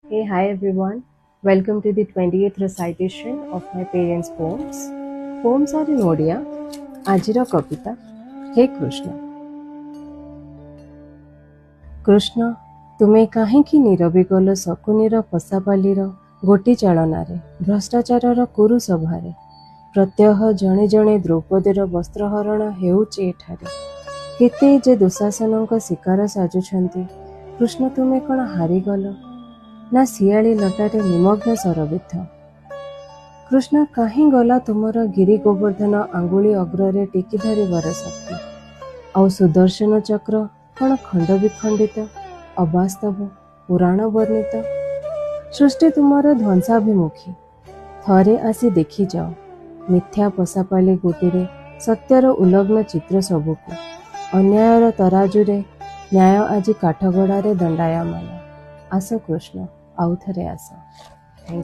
Hey, hi everyone. Welcome to the 28th recitation of my parents' poems. Poems are in Odia. Ajira Kapita. Hey Krishna. Krishna, ତୁମେ କାହିଁକି ନୀରବି ଗଲ ଶକୁନିର ପଶାପାଲିର ଗୋଟି ଚାଳନାରେ ଭ୍ରଷ୍ଟାଚାରର କୁରୁ ସଭାରେ ପ୍ରତ୍ୟହ ଜଣେ ଜଣେ ଦ୍ରୌପଦୀର ବସ୍ତ୍ରହରଣ ହେଉଛି ଏଠାରେ। କେତେ ଯେ ଦୁଶାସନଙ୍କ ଶିକାର ସାଜୁଛନ୍ତି। କୃଷ୍ଣ ତୁମେ କ'ଣ ହାରିଗଲ ନା ଶିଆଳି ଲଟାରେ ନିମଗ୍ନ ସରବିଦ୍ଧ। କୃଷ୍ଣ କାହିଁ ଗଲା ତୁମର ଗିରି ଗୋବର୍ଦ୍ଧନ ଆଙ୍ଗୁଳି ଅଗ୍ରରେ ଟେକି ଧରିବାର ଶକ୍ତି। ଆଉ ସୁଦର୍ଶନ ଚକ୍ର କ'ଣ ଖଣ୍ଡ ବିଖଣ୍ଡିତ ଅବାସ୍ତବ ପୁରାଣ ବର୍ଣ୍ଣିତ। ସୃଷ୍ଟି ତୁମର ଧ୍ୱଂସାଭିମୁଖୀ। ଥରେ ଆସି ଦେଖିଯାଅ ମିଥ୍ୟା ପଶାପାଲି ଗୋଟିରେ ସତ୍ୟର ଉଲଗ୍ନ ଚିତ୍ର ସବୁକୁ। ଅନ୍ୟାୟର ତରାଜୁରେ ନ୍ୟାୟ ଆଜି କାଠଗଡ଼ାରେ ଦଣ୍ଡାୟମାନ। ଆସ କୃଷ୍ଣ, ଆଉ ଥରେ ଆସ।